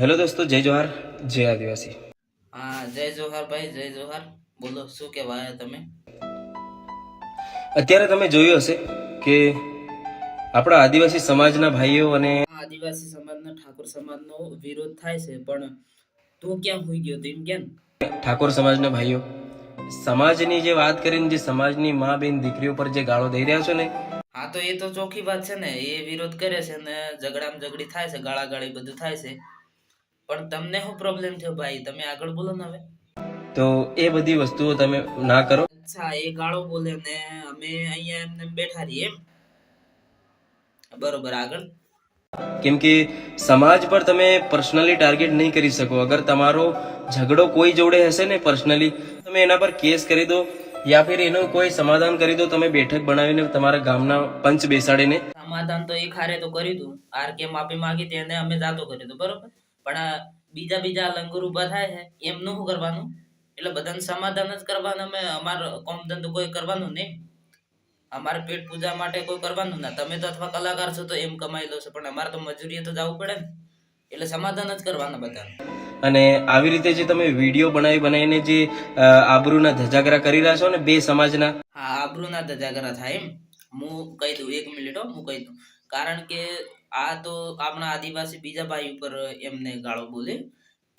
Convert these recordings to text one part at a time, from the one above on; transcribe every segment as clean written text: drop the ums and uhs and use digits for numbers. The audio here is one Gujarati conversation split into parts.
હેલો દોસ્તો, જય જોહાર, જય આદિવાસી. હા, જય જોહાર ભાઈ, જય જોહાર. બોલો, શું કહેવાય તમે? અત્યારે તમે જોયું હશે કે આપણા આદિવાસી સમાજના ભાઈઓ અને આદિવાસી સમાજના ઠાકોર સમાજનો વિરોધ થાય છે, પણ તું ક્યાં હોઈ ગયો? તેમ કેમ? ઠાકોર સમાજના ભાઈઓ સમાજની જે વાત કરીને જે સમાજની મા બેન દીકરીઓ પર જે ગાળો દઈ રહ્યા છો ને, હા, તો એ તો ચોખ્ખી વાત છે ને. એ વિરોધ કરે છે ને ઝઘડામાં ઝઘડી થાય છે, ગાળાગાળી બધું થાય છે. પણ તમને શું પ્રોબ્લેમ થયો ભાઈ? તમે આગળ બોલો ને હવે. તો એ બધી વસ્તુઓ તમે ના કરો. અચ્છા, એ ગાળો બોલે ને અમે અહીંયા એમને બેઠા રહીએ એમ? બરોબર, આગળ. કેમ કે સમાજ પર તમે પર્સનલી ટાર્ગેટ નહીં કરી શકો. અગર તમારો ઝઘડો કોઈ જોડે હશે ને પર્સનલી, તમે એના પર કેસ કરી દો યા ફિર એનું કોઈ સમાધાન કરી દો. તમે બેઠક બનાવીને તમારા ગામના પંચ બેસાડીને સમાધાન તો એક હારે તો કરી દઉં. આર કે માફી માંગી તેને અમે જાતો કરી દઉં, બરોબર. પણ આ બીજા લંગર ઉભા થાય છે એમનું શું કરવાનું? એટલે બધાને સમાધાન જ કરવાનું. અમે અમારો કોમ ધંધો કોઈ કરવાનું નહીં. અમારે પેટ પૂજા માટે કોઈ કરવાનું ના. તમે તો અથવા કલાકાર છો તો એમ કમાઈ લો છો, પણ અમારે તો મજૂરીએ તો જવું પડે ને. એટલે સમાધાન જ કરવાના બધા. અને આવી રીતે જે તમે વિડીયો બનાવીને જે આબરૂના ધજાગરા કરી રહ્યા છો ને બે સમાજના, હા, આબરૂના ધજાગરા થાય એમ. હું કહી દઉં, એક મિનિટ હો, હું કહી દઉં. કારણ કે આ તો આપણા આદિવાસી બીજા ભાઈ ઉપર એમને ગાળો બોલે,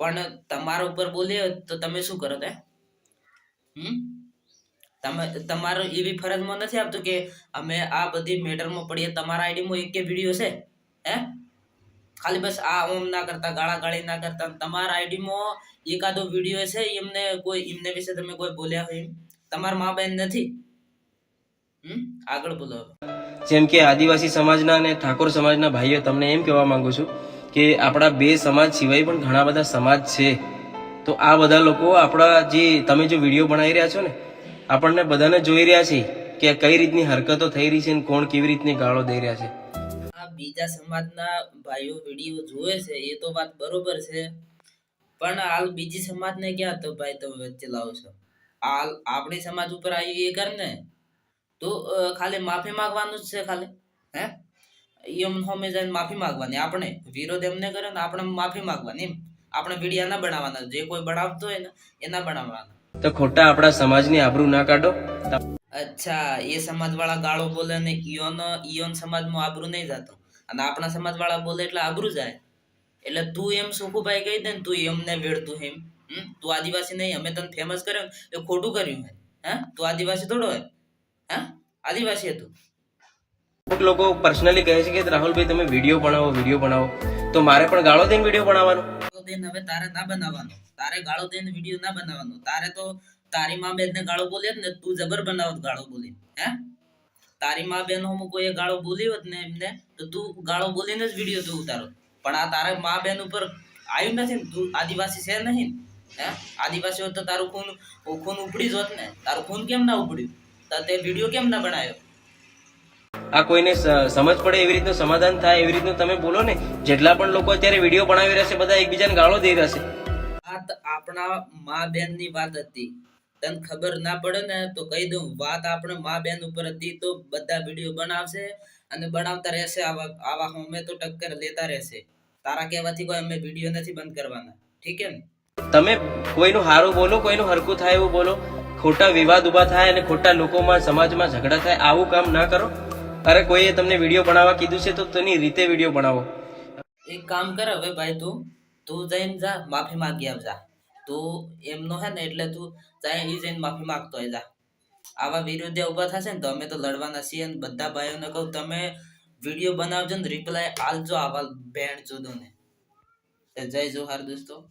પણ તમારા ઉપર બોલે તો તમે શું કરો? હમ તમે તમારો એવી ફરજમાં નથી આપતું કે અમે આ બધી મેટરમાં પડીએ. તમારા આઈડીમાં એક કે વિડીયો છે હે? ખાલી બસ આ ઓમ ના કરતા, ગાળાગાળી ના કરતા. તમારા આઈડીમાં એકાદો વિડીયો છે એમને વિશે તમે કોઈ બોલ્યા હોય એમ? તમારા મા બેન નથી. આગળ બોલો. જેમ કે આદિવાસી સમાજના અને ઠાકોર સમાજના ભાઈઓ, તમને એમ કહેવા માંગુ છું કે આપણા બે સમાજ સિવાય પણ ઘણા બધા સમાજ છે. તો આ બધા લોકો આપણા જે તમે જો વિડીયો બનાવી રહ્યા છો ને, આપણને બધાને જોઈ રહ્યા છે કે કઈ રીતની હરકતો થઈ રહી છે ને કોણ કેવી રીતની ગાળો દઈ રહ્યા છે. આ બીજા સમાજના ભાઈઓ વિડીયો જોવે છે એ તો વાત બરોબર છે, પણ હાલ બીજી સમાજને ક્યાં તો ભાઈ તમે વચ્ચે લાવો છો? હાલ આપણી સમાજ ઉપર આવી એ કર ને તો ખાલી માફી માંગવાનું જ છે ખાલી. હે? એમ હોમે જઈને માફી માંગવાની. આપણે વિરોધ એમને કરે ને આપણે માફી માંગવાની એમ. આપણે વિડીયા ના બનાવવાના. જે કોઈ બનાવતો હોય ને એના બનાવવાના. તો ખોટા આપણા સમાજની આબરૂ ના કાઢો. અચ્છા, એ સમાજ વાળા ગાળો બોલે ને ઈયોન સમાજમાં આબરૂ નહીં જતો, અને આપણા સમાજ વાળા બોલે એટલે આબરૂ જાય. એટલે તું એમ સુખુભાઈ કહી દે ને તું એમને વેડતું એમ. તું આદિવાસી નહીં, અમે તને ફેમસ કર્યો એ ખોટું કર્યું હે. હે? તું આદિવાસી થોડો હોય? હા, આદિવાસી હતું. અમુક લોકો પર્સનલી કહે છે કે રાહુલભાઈ તમે વિડીયો બનાવો. તો મારે પણ ગાળો દઈને વિડીયો બનાવવાનો? ગાળો દઈને હવે તારે ના બનાવવાનો. તારે ગાળો દઈને વિડીયો ના બનાવવાનો. તારે તો તારી માં બેન ને ગાળો બોલે ને તું જબર બનાવત ગાળો બોલી. હે? તારી માં બેન હું કોઈ ગાળો બોલી હોત ને એમને તો તું ગાળો બોલીને જ વિડીયો તું ઉતારો. પણ આ તારા માં બેન ઉપર આવ્યું નથી ને. તું આદિવાસી છે નહીં. હે? આદિવાસી હોત તો તારું ખૂન ઉપડી જ હોત ને. તારું ખૂન કેમ ના ઉપડ્યું? તે વિડીયો કેમ ના બનાવ્યો? આ કોઈને સમજ પડે એવી રીતનું સમાધાન થાય એવી રીતનું તમે બોલો ને. જેટલા પણ લોકો અત્યારે વિડીયો બનાવી રહ્યા છે બધા એકબીજાને ગાળો દઈ રહ્યા છે. આ આપણા મા બેન ની વાત હતી. તને ખબર ના પડે ને તો કહી દઉં, વાત આપણે મા બેન ઉપર હતી તો બધા વિડીયો બનાવશે અને બનાવતા રહેશે. આવા હોમે તો ટક્કર લેતા રહેશે. તારા કહેવાથી કોઈ અમે વિડીયો નથી બંધ કરવાના. ઠીક હે ને? તમે કોઈનું સારું બોલો, કોઈનું હરકું થાય એવું બોલો. ખોટા વિવાદ ઉભા થાય અને ખોટા લોકોમાં સમાજમાં ઝઘડા થાય, આવું કામ ના કરો. અરે કોઈએ તમને વિડીયો બનાવવા કીધું છે તો તેની રીતે વિડીયો બનાવો. એક કામ કર હવે ભાઈ, તું જઈને જા માફી માંગી આવજા. તું એમનો હે ને એટલે તું જઈને માફી માંગતો હોય જા. આવા વિરોધી ઉભા થશે ને તો અમે તો લડવાના છીએ. બધા ભાઈઓને કહું તમે વિડીયો બનાવજો ને રિપ્લાય આલજો આવા ભેણ ચોદો ને. જય જોહાર દોસ્તો.